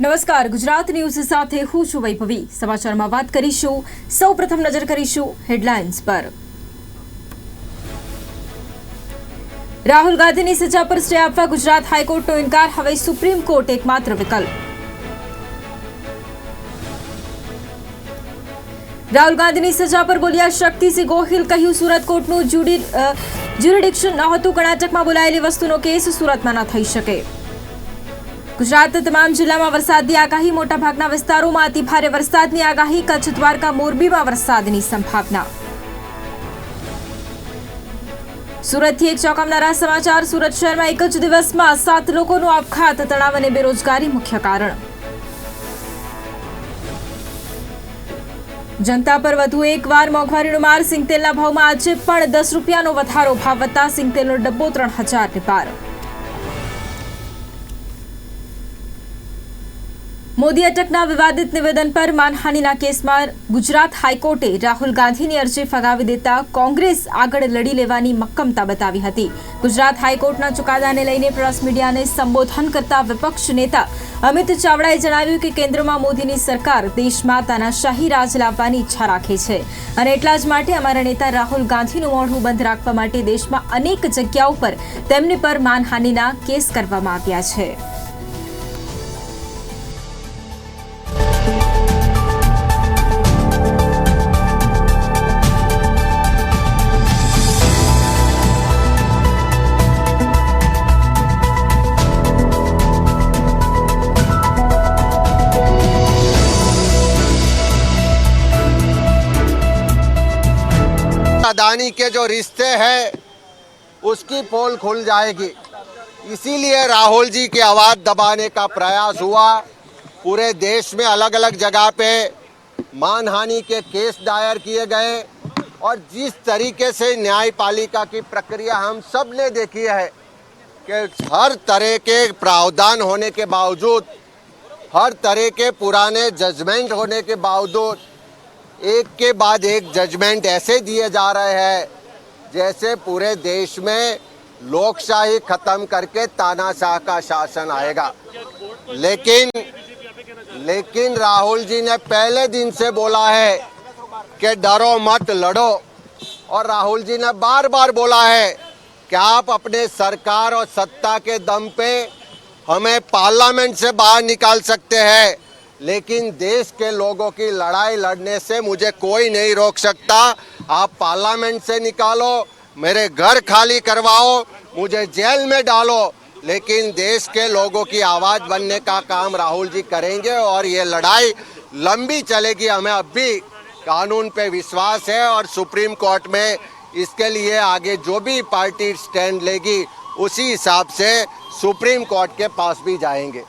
નમસ્કાર, ગુજરાત ન્યૂઝ સાથે હું છું વૈભવી। સમાચારમાં વાત કરીશું। સૌપ્રથમ નજર કરીશું હેડલાઇન્સ પર। રાહુલ ગાંધીની સજા પર સ્ટે આપવા ગુજરાત હાઈકોર્ટનો ઇનકાર, હવે સુપ્રીમ કોર્ટ એકમાત્ર વિકલ્પ। રાહુલ ગાંધીની સજા પર બોલ્યા શક્તિસિંહ ગોહિલ, કહ્યું સુરત કોર્ટનું જ્યુરિડિક્શન નહોતું, કર્ણાટકમાં બોલાયેલી વસ્તુનો કેસ સુરતમાં ન થઈ શકે। ગુજરાત તમામ જિલ્લામાં વરસાદની આગાહી, મોટાભાગના વિસ્તારોમાં અતિ ભારે વરસાદની આગાહી, કચ્છ, દ્વારકા, મોરબીમાં વરસાદની સંભાવના। સુરતથી એક ચોંકાવનારા સમાચાર, સુરત શહેરમાં એક જ દિવસમાં 7 લોકોનો આપઘાત, તણાવ અને બેરોજગારી મુખ્ય કારણ। જનતા પર વધુ એકવાર મોંઘવારીનો માર, સિંગતેલના ભાવમાં આજે પણ 10 રૂપિયાનો વધારો, ભાવ વધતા સિંગતેલનો ડબ્બો 3000 પાર। મોદી અટકના વિવાદિત નિવેદન પર માનહાનિના કેસમાં ગુજરાત હાઈકોર્ટે રાહુલ ગાંધીની અરજી ફગાવી દેતા કોંગ્રેસ આગળ લડી લેવાની મક્કમતા બતાવી હતી। ગુજરાત હાઈકોર્ટના ચુકાદાને લઈને પ્રેસ મીડિયાને સંબોધન કરતા વિપક્ષ નેતા અમિત ચાવડાએ જણાવ્યું કે કેન્દ્રમાં મોદીની સરકાર દેશમાં તાનાશાહી રાજ લાવવાની ઈચ્છા રાખે છે અને એટલા જ માટે અમારા નેતા રાહુલ ગાંધીનું મોઢું બંધ રાખવા માટે દેશમાં અનેક જગ્યાઓ પર તેમની પર માનહાનિના કેસ કરવામાં આવ્યા છે। अदानी के जो रिश्ते हैं उसकी पोल खुल जाएगी, इसीलिए राहुल जी की आवाज़ दबाने का प्रयास हुआ। पूरे देश में अलग अलग जगह पे मानहानि के केस दायर किए गए और जिस तरीके से न्यायपालिका की प्रक्रिया हम सब ने देखी है कि हर तरह के प्रावधान होने के बावजूद, हर तरह के पुराने जजमेंट होने के बावजूद एक के बाद एक जजमेंट ऐसे दिए जा रहे हैं जैसे पूरे देश में लोकशाही खत्म करके तानाशाह का शासन आएगा। लेकिन राहुल जी ने पहले दिन से बोला है कि डरो मत लड़ो, और राहुल जी ने बार बार बोला है कि आप अपने सरकार और सत्ता के दम पे हमें पार्लियामेंट से बाहर निकाल सकते हैं, लेकिन देश के लोगों की लड़ाई लड़ने से मुझे कोई नहीं रोक सकता। आप पार्लियामेंट से निकालो, मेरे घर खाली करवाओ, मुझे जेल में डालो, लेकिन देश के लोगों की आवाज़ बनने का काम राहुल जी करेंगे और ये लड़ाई लंबी चलेगी। हमें अब भी कानून पे विश्वास है और सुप्रीम कोर्ट में इसके लिए आगे जो भी पार्टी स्टैंड लेगी उसी हिसाब से सुप्रीम कोर्ट के पास भी जाएंगे।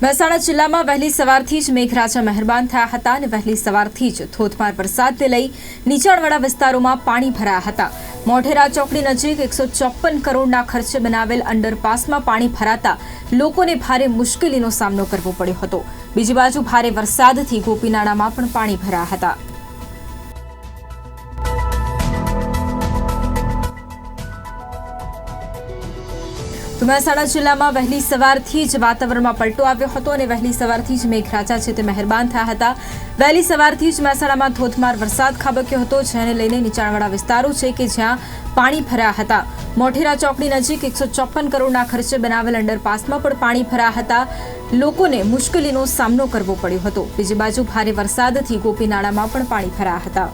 મહેસાણા જિલ્લામાં વહેલી સવારથી જ મેઘરાજા મહેરબાન થયા હતા અને વહેલી સવારથી જ ધોધમાર વરસાદને લઈ નીચાણવાળા વિસ્તારોમાં પાણી ભરાયા હતા। મોઢેરા ચોકડી નજીક 154 કરોડના ખર્ચે બનાવેલ અંડરપાસમાં પાણી ભરાતા લોકોને ભારે મુશ્કેલીનો સામનો કરવો પડ્યો હતો। બીજી બાજુ ભારે વરસાદથી ગોપીનાળામાં પણ પાણી ભરાયા હતા। મહેસાણા જિલ્લામાં વહેલી સવારથી જ વાતાવરણમાં પલટો આવ્યો હતો અને વહેલી સવારથી જ મેઘરાજા છે તે મહેરબાન થયા હતા। વહેલી સવારથી જ મહેસાણામાં ધોધમાર વરસાદ ખાબક્યો હતો, જેને લઈને નીચાણવાળા વિસ્તારો છે કે જ્યાં પાણી ભરાયા હતા। મોઢેરા ચોકડી નજીક 154 કરોડના ખર્ચે બનાવેલ અંડરપાસમાં પણ પાણી ભરાયા હતા। લોકોને મુશ્કેલીનો સામનો કરવો પડ્યો હતો। બીજી બાજુ ભારે વરસાદથી ગોપીનાળામાં પણ પાણી ભરાયા હતા।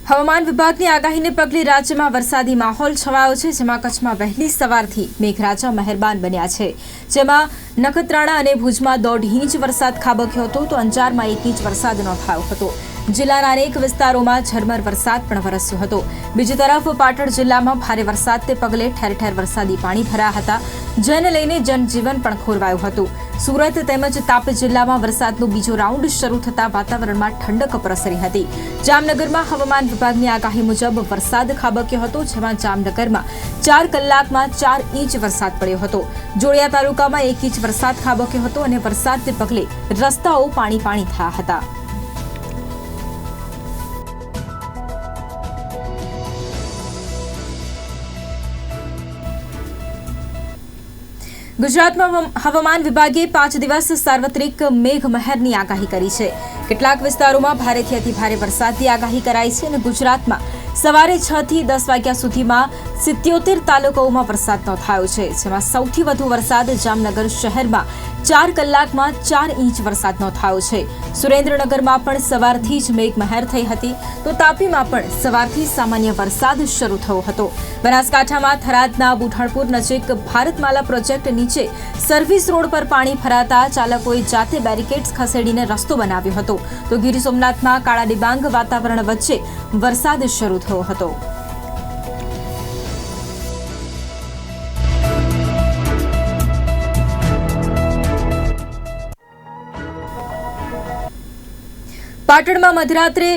હવામાન વિભાગની આગાહીને પગલે રાજ્યમાં વરસાદી માહોલ છવાયો છે, જેમાં કચ્છમાં વહેલી સવારથી મેઘરાજા મહેરબાન બન્યા છે, જેમાં નખત્રાણા અને ભુજમાં 1.5 ઇંચ વરસાદ ખાબક્યો હતો, તો અંજારમાં 1 ઇંચ વરસાદ નોંધાયો હતો। જિલ્લાના અનેક વિસ્તારોમાં ઝરમર વરસાદ પણ વરસ્યો હતો. બીજી તરફ પાટણ જિલ્લામાં ભારે વરસાદને પગલે ઠેર ઠેર વરસાદી પાણી ભરાયા હતા, જેને લઈને જનજીવન પણ ખોરવાયું હતું. સુરત તેમજ તાપી જિલ્લામાં વરસાદનો બીજો રાઉન્ડ શરૂ થતા વાતાવરણમાં ઠંડક પ્રસરી હતી. જામનગરમાં હવામાન વિભાગની આગાહી મુજબ વરસાદ ખાબક્યો હતો, જેમાં જામનગરમાં 4 કલાકમાં 4 ઇંચ વરસાદ પડ્યો હતો. જોડિયા તાલુકામાં 1 ઇંચ વરસાદ ખાબક્યો હતો અને વરસાદને પગલે રસ્તાઓ પાણી થયા હતા. ગુજરાતમાં હવામાન વિભાગે 5 દિવસ સાર્વત્રિક મેઘમહેરની આગાહી કરી છે. કેટલાક વિસ્તારોમાં ભારેથી અતિ ભારે વરસાદની આગાહી કરાઈ છે અને ગુજરાતમાં સવારે 6 થી 10 વાગ્યા સુધીમાં 77 તાલુકાઓમાં વરસાદ નોંધાયો છે, જેમાં સૌથી વધુ વરસાદ જામનગર શહેરમાં 4 કલાકમાં 4 ઇંચ વરસાદ નોંધાયો છે. સુરેન્દ્રનગરમાં પણ સવારથી જ મેઘમહેર થઈ હતી, તો તાપીમાં પણ સવારથી સામાન્ય વરસાદ શરૂ થયો હતો. બનાસકાંઠામાં થરાદના બુઢાણપુર નજીક ભારતમાલા પ્રોજેક્ટ નીચે સર્વિસ રોડ પર પાણી ભરાતા ચાલકોએ જાતે બેરિકેડ્સ ખસેડીને રસ્તો બનાવ્યો હતો, તો ગીર સોમનાથમાં કાળા ડિબાંગ વાતાવરણ વચ્ચે વરસાદ શરૂ થયો હતો. પાટણમાં મધરાત્રે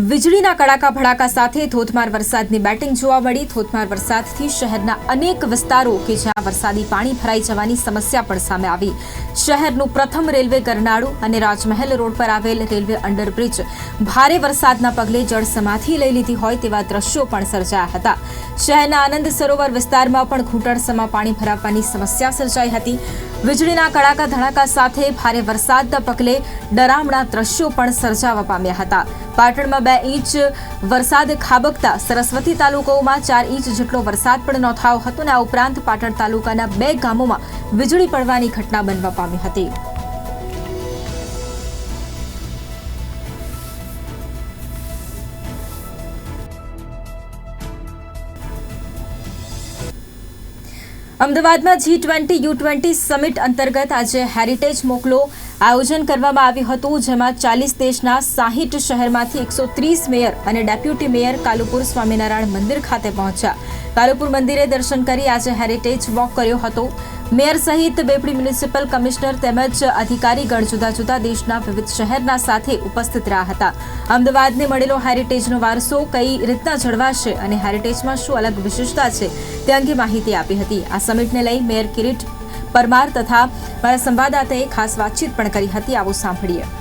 વીજળીના કડાકા ભડાકા સાથે ધોધમાર વરસાદની બેટિંગ જોવા મળી. ધોધમાર વરસાદથી શહેરના અનેક વિસ્તારો કે જ્યાં વરસાદી પાણી ભરાઈ જવાની સમસ્યા પણ સામે આવી. શહેરનું પ્રથમ રેલવે ગરનાળું અને રાજમહેલ રોડ પર આવેલ રેલવે અંડરબ્રિજ ભારે વરસાદના પગલે જળ સમાધિ લઈ લીધી હોય તેવા દ્રશ્યો પણ સર્જાયા હતા. શહેરના આનંદ સરોવર વિસ્તારમાં પણ ઘૂંટણસમાં પાણી ભરાવાની સમસ્યા સર્જાઈ હતી. વીજળીના કડાકા ધડાકા સાથે ભારે વરસાદના પગલે ડરામણા દ્રશ્યો પણ સર્જાવા પામ્યા હતા. પાટણમાં 2 ઇંચ વરસાદ ખાબકતા સરસ્વતી તાલુકાઓમાં 4 ઇંચ જેટલો વરસાદ પણ નોંધાયો હતો અને આ ઉપરાંત પાટણ તાલુકાના 2 ગામોમાં વીજળી પડવાની ઘટના બનવા પામી હતી. અમદાવાદમાં G20 U20 સમિટ અંતર્ગત આજે હેરિટેજ મોકલો આયોજન કરવામાં આવ્યું હતું, જેમાં 40 દેશના 60 શહેરમાંથી 130 મેયર અને ડેપ્યુટી મેયર કાલુપુર સ્વામિનારાયણ મંદિર ખાતે પહોંચ્યા. કાલુપુર મંદિરે દર્શન કરી આજે હેરિટેજ વોક કર્યો હતો. મેયર સહિત બેપડી મ્યુનિસિપલ કમિશનર તેમજ અધિકારીગણ જુદા જુદા દેશના વિવિધ શહેરના સાથે ઉપસ્થિત રહ્યા હતા. અમદાવાદને મળેલો હેરિટેજનો વારસો કઈ રીતના જળવાશે અને હેરિટેજમાં શું અલગ વિશેષતા છે તે અંગે માહિતી આપી હતી. આ સમિટને લઈ મેયર કિરીટ પરમાર તથા મારા સંવાદદાતાએ ખાસ વાતચીત પણ કરી હતી. આવો સાંભળીએ.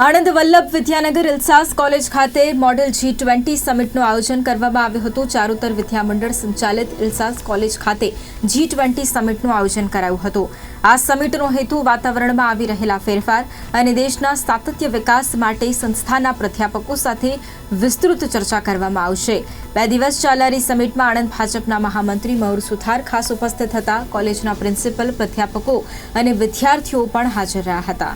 આણંદ વલ્લભ વિદ્યાનગર ઇલ્સાસ કોલેજ ખાતે મોડેલ G20 સમિટનું આયોજન કરવામાં આવ્યું હતું. ચારુતર વિદ્યામંડળ સંચાલિત ઇલ્સાસ કોલેજ ખાતે G20 સમિટનું આયોજન કરાયું હતું. આ સમિટનો હેતુ વાતાવરણમાં આવી રહેલા ફેરફાર અને દેશના સાતત્ય વિકાસ માટે સંસ્થાના પ્રાધ્યાપકો સાથે વિસ્તૃત ચર્ચા કરવામાં આવશે. 2 દિવસ ચાલનારી સમિટમાં આણંદ ભાજપના મહામંત્રી મયુર સુથાર ખાસ ઉપસ્થિત હતા. કોલેજના પ્રિન્સિપલ, પ્રાધ્યાપકો અને વિદ્યાર્થીઓ પણ હાજર રહ્યા હતા.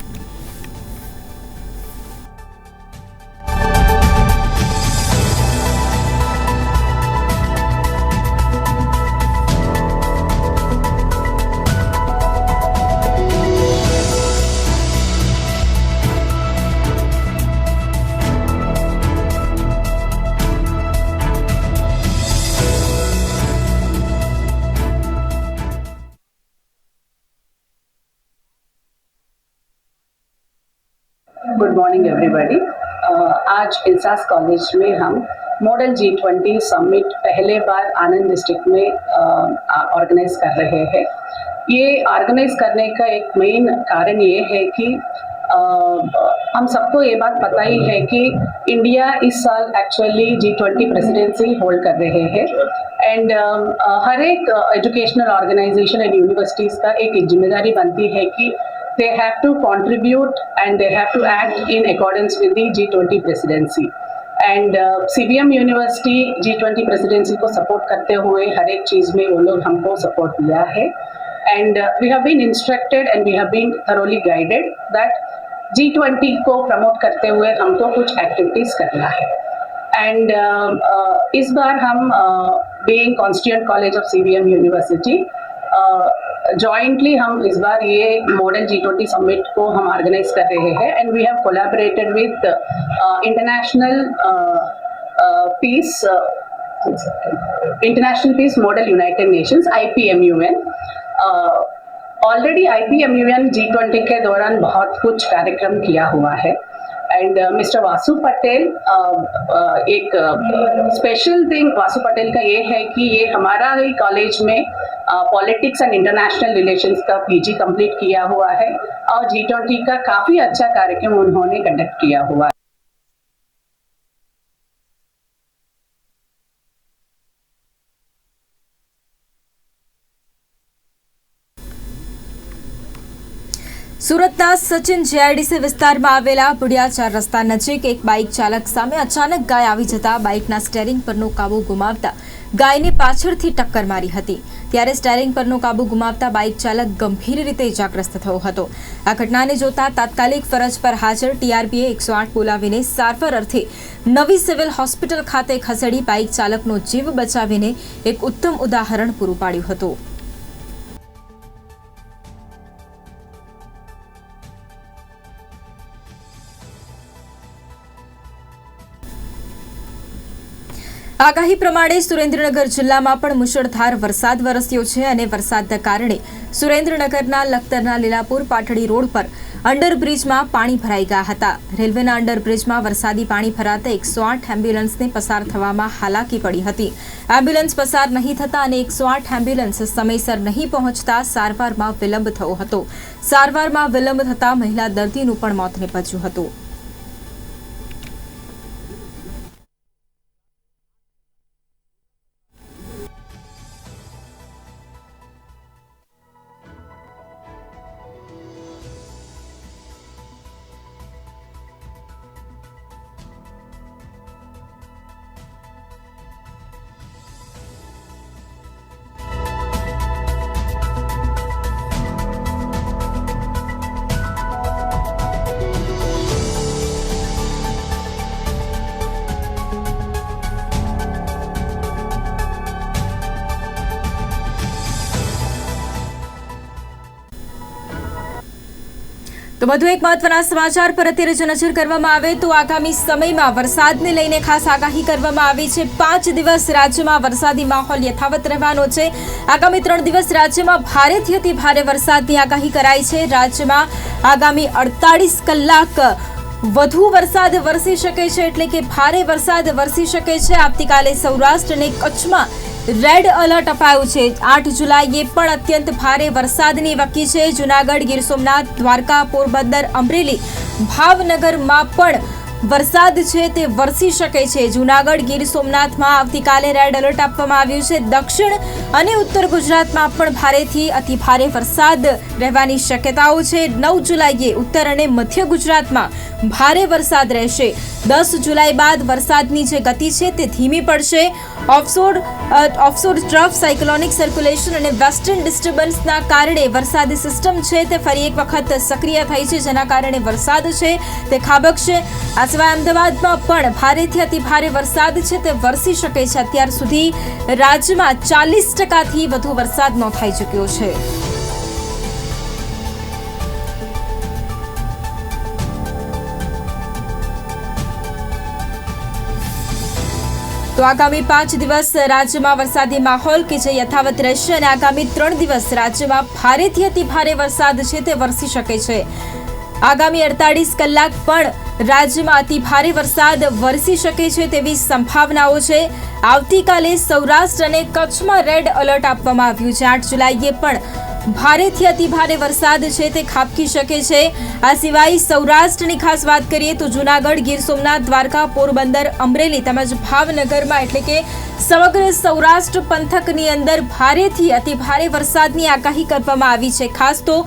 Good morning everybody. आज इल्सास कॉलेज में हम मॉडल G20 समिट पहले बार आनंद डिस्ट्रिक्ट में ऑर्गेनाइज कर रहे हैं. ये ऑर्गेनाइज करने का एक मेन कारण ये है कि हम सबको ये बात पता ही है कि इंडिया इस साल एक्चुअली G20 प्रेसिडेंसी होल्ड कर रहे हैं एंड हर एक एजुकेशनल ऑर्गेनाइजेशन एंड यूनिवर्सिटीज़ का एक जिम्मेदारी बनती है कि they have to contribute and they have to act in accordance with the G20 presidency. And CBM university G20 presidency को सपोर्ट करते हुए हर एक चीज़ में वो लोग हमको सपोर्ट दिया है. And we have been instructed and we have been thoroughly guided that G20 को प्रमोट करते हुए हमको कुछ एक्टिविटीज़ करना है. एंड इस बार हम being constituent college of CBM university jointly हम इस बार ये मॉडल G20 समिट को हम ऑर्गेनाइज कर रहे हैं. And we have collaborated with international peace model united nations IPMUN. Already IPMUN G20 के दौरान बहुत कुछ कार्यक्रम किया हुआ है. एंड मिस्टर वासु पटेल, एक स्पेशल थिंग वासु पटेल का ये है कि ये हमारा ही कॉलेज में पॉलिटिक्स एंड इंटरनेशनल रिलेशंस का PG कंप्लीट किया हुआ है और G20 का काफ़ी अच्छा कार्यक्रम उन्होंने कंडक्ट किया हुआ है. સુરતના સચિન JIDC વિસ્તારમાં આવેલા બુડિયા 4 રસ્તા નજીક એક બાઇક ચાલક સામે અચાનક ગાય આવી જતા બાઇકના સ્ટેરિંગ પરનો કાબુ ગુમાવતા ગાયને પાછળથી ટક્કર મારી હતી. ત્યારે સ્ટેરિંગ પરનો કાબુ ગુમાવતા બાઇક ચાલક ગંભીર રીતે ઇજાગ્રસ્ત થયો હતો. આ ઘટનાને જોતા તાત્કાલિક ફરજ પર હાજર TRPએ 108 બોલાવીને સારવાર અર્થે નવી સિવિલ હોસ્પિટલ ખાતે ખસેડી બાઇક ચાલકનો જીવ બચાવીને એક ઉત્તમ ઉદાહરણ પૂરું પાડ્યું હતું. આગાહી પ્રમાણે સુરેન્દ્રનગર જિલ્લામાં પણ મુશળધાર વરસાદ વરસ્યો છે અને વરસાદના કારણે સુરેન્દ્રનગરના લખતરના લીલાપુર પાટડી રોડ પર અંડરબ્રિજમાં પાણી ભરાઈ ગયા હતા. રેલવેના અંડરબ્રિજમાં વરસાદી પાણી ભરાતા 108 એમ્બ્યુલન્સને પસાર થવામાં હાલાકી પડી હતી. એમ્બ્યુલન્સ પસાર નહીં થતા અને 108 એમ્બ્યુલન્સ સમયસર નહીં પહોંચતા સારવારમાં વિલંબ થયો હતો. સારવારમાં વિલંબ થતા મહિલા દર્દીનું પણ મોત નીપજ્યું હતું. તો વધુ એક મહત્વના સમાચાર પર અત્યારે જો નજર કરવામાં આવે તો આગામી સમયમાં વરસાદને લઈને ખાસ આગાહી કરવામાં આવી છે. 5 દિવસ રાજ્યમાં વરસાદી માહોલ યથાવત રહેવાનો છે. આગામી 3 દિવસ રાજ્યમાં ભારેથી અતિ ભારે વરસાદની આગાહી કરાઈ છે. રાજ્યમાં આગામી 48 કલાક વધુ વરસાદ વરસી શકે છે, એટલે કે ભારે વરસાદ વરસી શકે છે. આવતીકાલે સૌરાષ્ટ્ર અને કચ્છમાં રેડ એલર્ટ અપાયું છે. 8 જુલાઈએ પણ અત્યંત ભારે વરસાદની વકી છે. જૂનાગઢ, ગીર સોમનાથ, દ્વારકા, પોરબંદર, અમરેલી, ભાવનગરમાં પણ વરસાદ છે તે વરસી શકે છે. જૂનાગઢ, ગીર સોમનાથમાં આવતીકાલે રેડ એલર્ટ આપવામાં આવ્યું છે. દક્ષિણ અને ઉત્તર ગુજરાતમાં પણ ભારેથી અતિ ભારે વરસાદ રહેવાની શક્યતાઓ છે. 9 જુલાઈએ ઉત્તર અને મધ્ય ગુજરાતમાં ભારે વરસાદ રહેશે. 10 જુલાઈ બાદ વરસાદની જે ગતિ છે તે ધીમી પડશે. ઓફશોર ટ્રફ, સાયક્લોનિક સર્ક્યુલેશન અને વેસ્ટર્ન ડિસ્ટર્બન્સના કારણે વરસાદી સિસ્ટમ છે તે ફરી એક વખત સક્રિય થઈ છે, જેના કારણે વરસાદ છે તે ખાબકશે. આ સિવાય અમદાવાદમાં પણ ભારેથી અતિ ભારે વરસાદ છે તે વરસી શકે છે. અત્યાર સુધી રાજ્યમાં 40%થી વધુ વરસાદ નોંધાઈ ચૂક્યો છે. તો આગામી 5 દિવસ રાજ્યમાં વરસાદી માહોલ કે જે યથાવત રહેશે અને આગામી 3 દિવસ રાજ્યમાં ભારેથી અતિ ભારે વરસાદ છે તે વરસી શકે છે. આગામી 48 કલાક પણ રાજ્યમાં અતિ ભારે વરસાદ વરસી શકે છે તેવી સંભાવનાઓ છે. આવતીકાલે સૌરાષ્ટ્ર અને કચ્છમાં રેડ એલર્ટ આપવામાં આવ્યું છે. 8 જુલાઈએ પણ ભારેથી અતિ ભારે વરસાદ છે તે ખાબકી શકે છે. આ સિવાય સૌરાષ્ટ્રની ખાસ વાત કરીએ તો જૂનાગઢ, ગીર સોમનાથ, દ્વારકા, પોરબંદર, અમરેલી તેમજ ભાવનગરમાં એટલે કે સમગ્ર સૌરાષ્ટ્ર પંથકની અંદર ભારેથી અતિ ભારે વરસાદની આગાહી કરવામાં આવી છે. ખાસ તો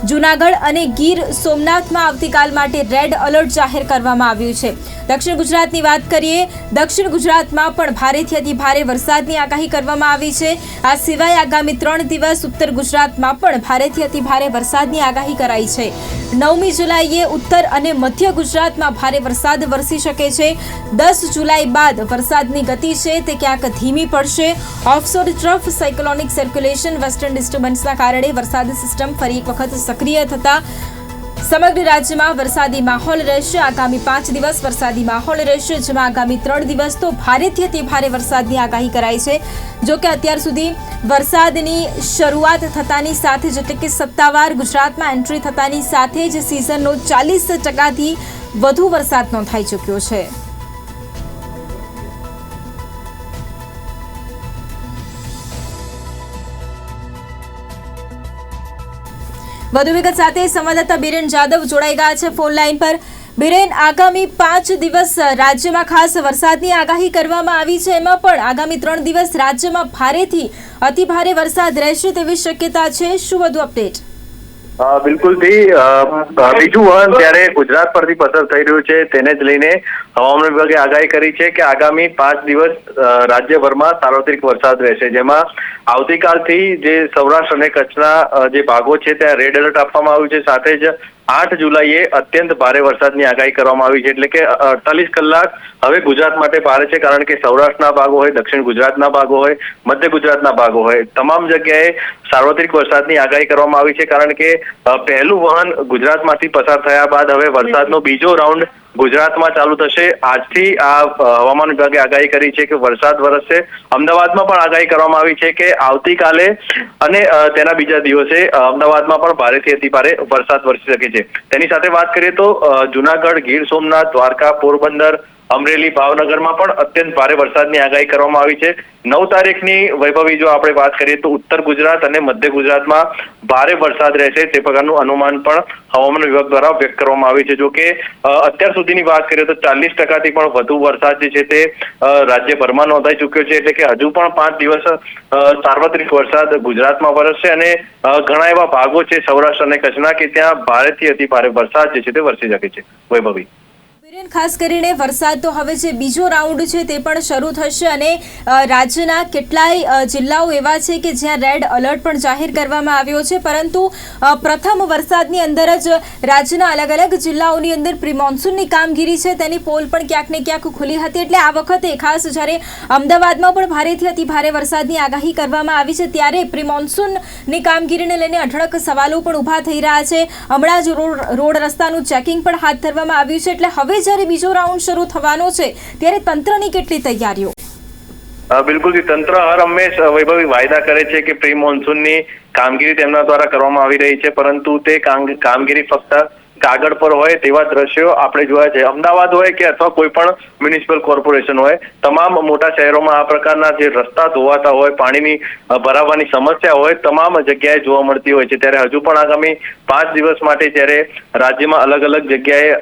જૂનાગઢ અને ગીર સોમનાથમાં આવતીકાલ માટે રેડ એલર્ટ જાહેર કરવામાં આવ્યું છે। દક્ષિણ ગુજરાતની વાત કરીએ, દક્ષિણ ગુજરાતમાં પણ ભારેથી અતિ ભારે વરસાદની આગાહી કરવામાં આવી છે। આ સિવાય આગામી 3 દિવસ ઉત્તર ગુજરાતમાં પણ ભારેથી અતિ ભારે વરસાદની આગાહી કરાઈ છે। 9મી જુલાઈએ ઉત્તર અને મધ્ય ગુજરાતમાં ભારે વરસાદ વરસી શકે છે। 10 જુલાઈ બાદ વરસાદની ગતિ છે તે ક્યાંક ધીમી પડશે। Offshore trough cyclonic circulation western ડિસ્ટર્બન્સના કારણે વરસાદી સિસ્ટમ ફરી એક વખત સક્રિય થતા સમગ્ર રાજ્યમાં વરસાદી માહોલ રહેશે। આગામી 5 દિવસ વરસાદી માહોલ રહેશે, જેમાં આગામી 3 દિવસ તો ભારેથી અતિ ભારે વરસાદની આગાહી કરાઈ છે। જો કે અત્યાર સુધી વરસાદની શરૂઆત થતાની સાથે જ, એટલે કે સત્તાવાર ગુજરાતમાં એન્ટ્રી થતાની સાથે જ સિઝનનો 40%થી વધુ વરસાદ નોંધાઈ ચૂક્યો છે। વધુ વિગત સાથે સંવાદદાતા બિરેન જાદવ જોડાઈ ગયા છે ફોન લાઈન પર। બિરેન, આગામી 5 દિવસ રાજ્યમાં ખાસ વરસાદની આગાહી કરવામાં આવી છે, એમાં પણ આગામી 3 દિવસ રાજ્યમાં ભારેથી અતિ ભારે વરસાદ રહેશે તેવી શક્યતા છે। શું વધુ અપડેટ? બિલકુલ થી બીજું વહન ત્યારે ગુજરાત પરથી પસાર થઈ રહ્યું છે, તેને જ લઈને હવામાન વિભાગે આગાહી કરી છે કે આગામી 5 દિવસ રાજ્યભરમાં સાર્વત્રિક વરસાદ રહેશે, જેમાં આવતીકાલથી જે સૌરાષ્ટ્ર અને કચ્છના જે ભાગો છે ત્યાં રેડ એલર્ટ આપવામાં આવ્યું છે। સાથે જ 8 જુલાઈએ અત્યંત ભારે વરસાદની આગાહી કરવામાં આવી છે, એટલે કે 48 કલાક હવે ગુજરાત માટે ભારે છે, કારણ કે સૌરાષ્ટ્રના ભાગો હોય, દક્ષિણ ગુજરાતના ભાગો હોય, મધ્ય ગુજરાતના ભાગો હોય, તમામ જગ્યાએ સાર્વત્રિક વરસાદની આગાહી કરવામાં આવી છે। કારણ કે પહેલું વહન ગુજરાતમાંથી પસાર થયા બાદ હવે વરસાદનો બીજો રાઉન્ડ ગુજરાતમાં ચાલુ થશે। આજથી આ હવામાન વિભાગે આગાહી કરી છે કે વરસાદ વરસશે। અમદાવાદમાં પણ આગાહી કરવામાં આવી છે કે આવતીકાલે અને તેના બીજા દિવસે અમદાવાદમાં પણ ભારેથી અતિ ભારે વરસાદ વરસી શકે છે। તેની સાથે વાત કરીએ તો જૂનાગઢ, ગીર સોમનાથ, દ્વારકા, પોરબંદર, અમરેલી, ભાવનગરમાં પણ અત્યંત ભારે વરસાદની આગાહી કરવામાં આવી છે। 9 તારીખની વૈભવી જો આપણે વાત કરીએ તો ઉત્તર ગુજરાત અને મધ્ય ગુજરાતમાં ભારે વરસાદ રહેશે, તે પ્રકારનું અનુમાન પણ હવામાન વિભાગ દ્વારા વ્યક્ત કરવામાં આવ્યું છે। જો કે અત્યાર સુધીની વાત કરીએ તો 40%થી પણ વધુ વરસાદ જે છે તે રાજ્યભરમાં નોંધાઈ ચૂક્યો છે, એટલે કે હજુ પણ 5 દિવસ સાર્વત્રિક વરસાદ ગુજરાતમાં વરસશે અને ઘણા એવા ભાગો છે સૌરાષ્ટ્ર અને કચ્છના કે ત્યાં ભારેથી અતિ ભારે વરસાદ જે છે તે વરસી શકે છે। વૈભવી, ખાસ કરીને વરસાદ તો હવે જે બીજો રાઉન્ડ છે તે પણ શરૂ થશે અને રાજ્યના કેટલાય જિલ્લાઓ એવા છે કે જ્યાં રેડ એલર્ટ પણ જાહેર કરવામાં આવ્યો છે, પરંતુ પ્રથમ વરસાદની અંદર જ રાજ્યના અલગ અલગ જિલ્લાઓની અંદર પ્રી મોન્સૂનની કામગીરી છે તેની પોલ પણ ક્યાંક ને ક્યાંક ખુલી હતી। એટલે આ વખતે ખાસ જ્યારે અમદાવાદમાં પણ ભારેથી અતિ ભારે વરસાદની આગાહી કરવામાં આવી છે, ત્યારે પ્રી મોન્સૂનની કામગીરીને લઈને અઢળક સવાલો પણ ઊભા થઈ રહ્યા છે। હમણાં જ રોડ રસ્તાનું ચેકિંગ પણ હાથ ધરવામાં આવ્યું છે। એટલે હવે જ્યારે બીજો રાઉન્ડ શરૂ થવાનો છે ત્યારે તંત્રની કેટલી તૈયારીઓ? બિલકુલ, તંત્ર હર હંમેશ વૈભવી વાયદા કરે છે કે પ્રી મોન્સૂનની કામગીરી તેમના દ્વારા કરવામાં આવી રહી છે, પરંતુ તે કામગીરી ફક્ત કાગળ પર હોય તેવા દ્રશ્યો આપણે જોયા છે। અમદાવાદ હોય કે અથવા કોઈ પણ મ્યુનિસિપલ કોર્પોરેશન હોય, તમામ મોટા શહેરોમાં આ પ્રકારના જે રસ્તા ધોવાતા હોય, પાણીની ભરાવાની સમસ્યા હોય, તમામ જગ્યાએ જોવા મળતી હોય છે। ત્યારે હજુ પણ આગામી 5 દિવસ માટે જ્યારે રાજ્યમાં અલગ અલગ જગ્યાએ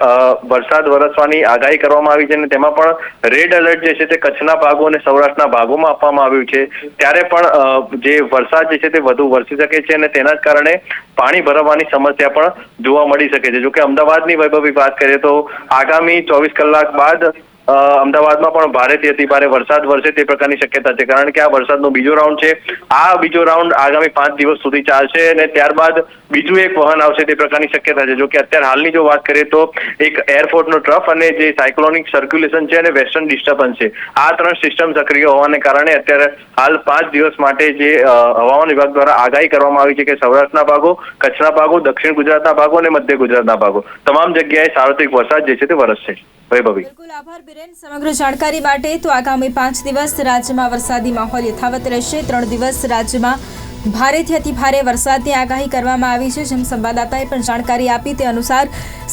વરસાદ વરસવાની આગાહી કરવામાં આવી છે અને તેમાં પણ રેડ એલર્ટ જે છે તે કચ્છના ભાગો અને સૌરાષ્ટ્રના ભાગોમાં આપવામાં આવ્યું છે, ત્યારે પણ જે વરસાદ જે છે તે વધુ વરસી શકે છે અને તેના જ કારણે પાણી ભરાવાની સમસ્યા પણ જોવા મળી શકે છે। જો કે અમદાવાદની વૈભવી વાત કરીએ તો આગામી 24 કલાક બાદ અમદાવાદમાં પણ ભારેથી અતિ ભારે વરસાદ વરસે તે પ્રકારની શક્યતા છે, કારણ કે આ વરસાદનો બીજો રાઉન્ડ છે। આ બીજો રાઉન્ડ આગામી 5 દિવસ સુધી ચાલશે અને ત્યારબાદ બીજું એક વહન આવશે તે પ્રકારની શક્યતા છે। જો કે અત્યારે હાલની જો વાત કરીએ તો એક એરફોર્સનો ટ્રફ અને જે સાયક્લોનિક સર્ક્યુલેશન છે અને વેસ્ટર્ન ડિસ્ટર્બન્સ છે, આ 3 સિસ્ટમ સક્રિય હોવાને કારણે અત્યારે હાલ 5 દિવસ માટે જે હવામાન વિભાગ દ્વારા આગાહી કરવામાં આવી છે કે સૌરાષ્ટ્રના ભાગો, કચ્છના ભાગો, દક્ષિણ ગુજરાતના ભાગો અને મધ્ય ગુજરાતના ભાગો તમામ જગ્યાએ સાર્વત્રિક વરસાદ જે છે તે વરસશે। વૈભવી, બિલકુલ આભાર બિરેન સમગ્ર જાણકારી માટે। તો આગામી 5 દિવસ રાજ્યમાં વરસાદી માહોલ યથાવત રહેશે। 3 દિવસ રાજ્યમાં ભારેથી અતિ ભારે વરસાદની આગાહી કરવામાં આવી છે। જેમ સંવાદદાતાએ પણ જાણકારી આપી તે અનુસાર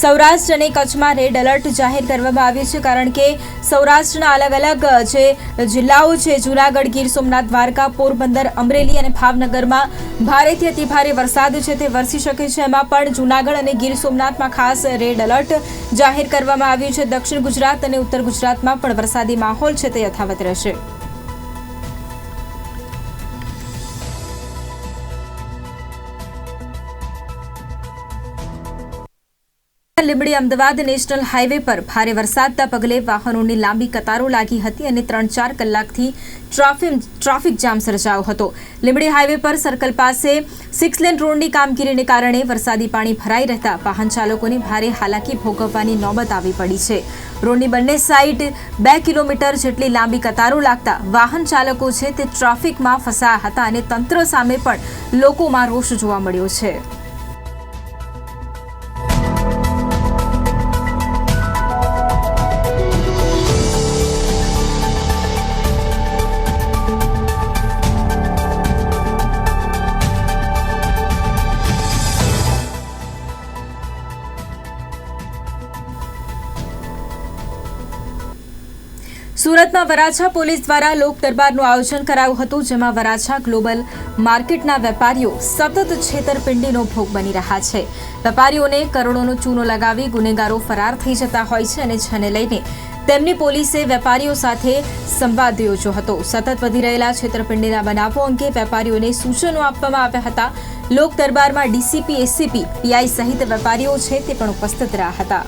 સૌરાષ્ટ્ર અને કચ્છમાં રેડ એલર્ટ જાહેર કરવામાં આવ્યું છે, કારણ કે સૌરાષ્ટ્રના અલગ અલગ જે જિલ્લાઓ છે, જૂનાગઢ, ગીર સોમનાથ, દ્વારકા, પોરબંદર, અમરેલી અને ભાવનગરમાં ભારેથી અતિ ભારે વરસાદ છે તે વરસી શકે છે। એમાં પણ જૂનાગઢ અને ગીર સોમનાથમાં ખાસ રેડ એલર્ટ જાહેર કરવામાં આવ્યું છે। દક્ષિણ ગુજરાત અને ઉત્તર ગુજરાતમાં પણ વરસાદી માહોલ છે તે યથાવત રહેશે। લીંબડી અમદાવાદ નેશનલ હાઈવે પર ભારે વરસાદના પગલે વાહનોની લાંબી કતારો લાગી હતી અને 3-4 કલાકથી ટ્રાફિક જામ સર્જાયો હતો. લીંબડી હાઈવે પર સર્કલ પાસે 6 લેન રોડની કામગીરીને કારણે વરસાદી પાણી ભરાઈ રહેતા વાહન ચાલકોને ભારે હાલાકી ભોગવવાની નોબત આવી પડી છે. રોડની બંને સાઈડ 2 કિલોમીટર જેટલી લાંબી કતારો લાગતા વાહન ચાલકો છે તે ટ્રાફિકમાં ફસાયા હતા અને તંત્ર સામે પણ લોકોમાં રોષ જોવા મળ્યો છે. સુરતમાં વરાછા પોલીસ દ્વારા લોક દરબારનું આયોજન કરાયું હતું, જેમાં વરાછા ગ્લોબલ માર્કેટના વેપારીઓ સતત છેતરપિંડીનો ભોગ બની રહ્યા છે. વેપારીઓને કરોડોનો ચૂનો લગાવી ગુનેગારો ફરાર થઈ જતા હોય છે અને જેને લઈને તેમની પોલીસે વેપારીઓ સાથે સંવાદ યોજ્યો હતો. સતત વધી રહેલા છેતરપિંડીના બનાવો અંગે વેપારીઓને સૂચનો આપવામાં આવ્યા હતા. લોક દરબારમાં ડીસીપી, એસીપી, પીઆઈ સહિત વેપારીઓ છે તે પણ ઉપસ્થિત રહ્યા હતા.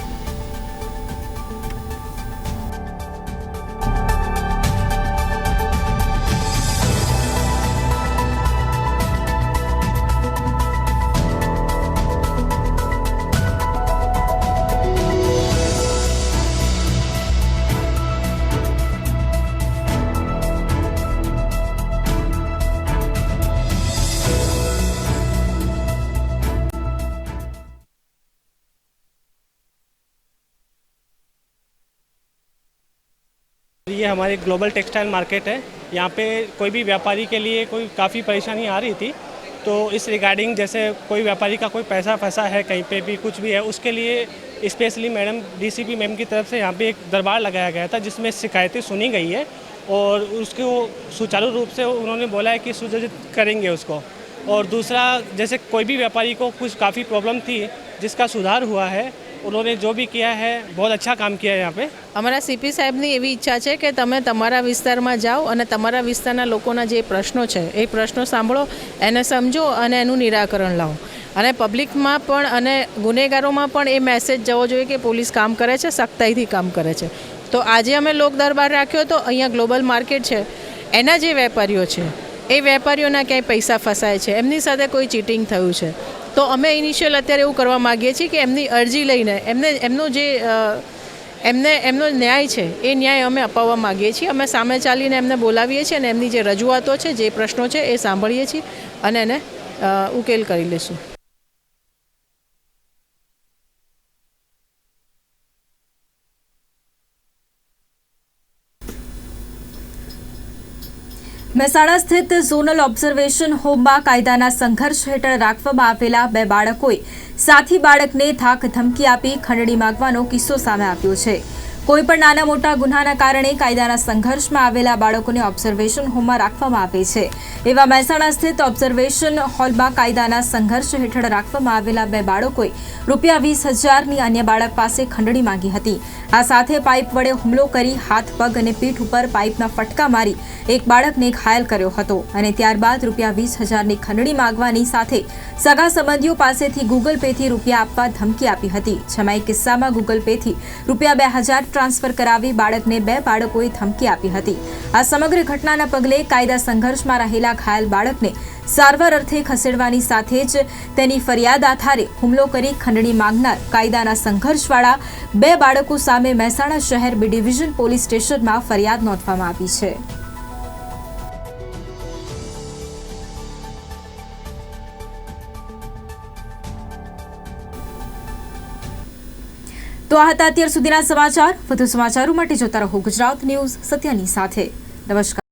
ये हमारी ग्लोबल टेक्सटाइल मार्केट है. यहाँ पे कोई भी व्यापारी के लिए कोई काफ़ी परेशानी आ रही थी, तो इस रिगार्डिंग जैसे कोई व्यापारी का कोई पैसा फंसा है कहीं पे भी कुछ भी है, उसके लिए स्पेशली मैडम डीसीपी मैम की तरफ से यहाँ पे एक दरबार लगाया गया था जिसमें शिकायतें सुनी गई है और उसको सुचारू रूप से उन्होंने बोला है कि सुदर्शित करेंगे उसको. और दूसरा, जैसे कोई भी व्यापारी को कुछ काफ़ी प्रॉब्लम थी जिसका सुधार हुआ है, उन्होंने जो भी किया है बहुत अच्छा काम किया है. यहाँ पे અમારા સીપી સાહેબની એવી ઈચ્છા છે કે તમે તમારા વિસ્તારમાં જાઓ અને તમારા વિસ્તારના લોકોના જે પ્રશ્નો છે એ પ્રશ્નો સાંભળો, એને સમજો અને એનું નિરાકરણ લાવો. અને પબ્લિકમાં પણ અને ગુનેગારોમાં પણ એ મેસેજ જવો જોઈએ કે પોલીસ કામ કરે છે, સખ્તાઈથી કામ કરે છે. તો આજે અમે લોક દરબાર રાખ્યો તો અહીંયા ગ્લોબલ માર્કેટ છે, એના જે વેપારીઓ છે એ વેપારીઓના ક્યાંય પૈસા ફસાય છે, એમની સાથે કોઈ ચીટિંગ થયું છે, તો અમે ઇનિશિયલ અત્યારે એવું કરવા માગીએ છીએ કે એમની અરજી લઈને એમનો ન્યાય છે એ ન્યાય અમે અપાવવા માગીએ છીએ. અમે સામે ચાલીને એમને બોલાવીએ છીએ અને એમની જે રજૂઆતો છે, જે પ્રશ્નો છે એ સાંભળીએ છીએ અને એને ઉકેલ કરી લઈશું. મહેસાણા સ્થિત ઝોનલ ઓબ્ઝર્વેશન હોમમાં કાયદાના સંઘર્ષ હેઠળ રાખવામાં આવેલા 2 બાળકોએ સાથી બાળકને ધાક ધમકી આપી ખંડણી માંગવાનો કિસ્સો સામે આવ્યો છે. કોઈપણ નાના મોટા ગુનાના કારણે કાયદાના સંઘર્ષમાં આવેલા બાળકોને ઓબ્ઝર્વેશન હોમમાં રાખવામાં આવે છે. એવા મહેસાણા સ્થિત ઓબ્ઝર્વેશન હોલમાં કાયદાના સંઘર્ષ હેઠળ રાખવામાં આવેલા 2 બાળકોએ ₹20,000ની અન્ય બાળક પાસે ખંડણી માંગી હતી. આ સાથે પાઇપ વડે હુમલો કરી હાથ, પગ અને પીઠ ઉપર પાઇપના ફટકા મારી એક બાળકને ઘાયલ કર્યો હતો અને ત્યારબાદ ₹20,000ની ખંડણી માંગવાની સાથે સગા સંબંધીઓ પાસેથી ગૂગલ પેથી રૂપિયા આપવા ધમકી આપી હતી. જેમાં એક કિસ્સામાં ગૂગલ પેથી ₹2,000 ટ્રાન્સફર કરાવી બાળકને 2 બાળકોએ ધમકી આપી હતી. આ સમગ્ર ઘટનાના પગલે કાયદા સંઘર્ષમાં રહેલા ઘાયલ બાળકને સારવાર અર્થે ખસેડવાની સાથે જ તેની ફરિયાદ આધારે હુમલો કરી ખંડણી માંગનાર કાયદાના સંઘર્ષવાળા 2 બાળકો સામે મહેસાણા શહેર બી ડિવિઝન પોલીસ સ્ટેશનમાં ફરિયાદ નોંધવામાં આવી છે. તો આ હતા અત્યાર સુધીના સમાચાર. વધુ સમાચારો માટે જોતા રહો ગુજરાત ન્યૂઝ સત્યની સાથે. નમસ્કાર.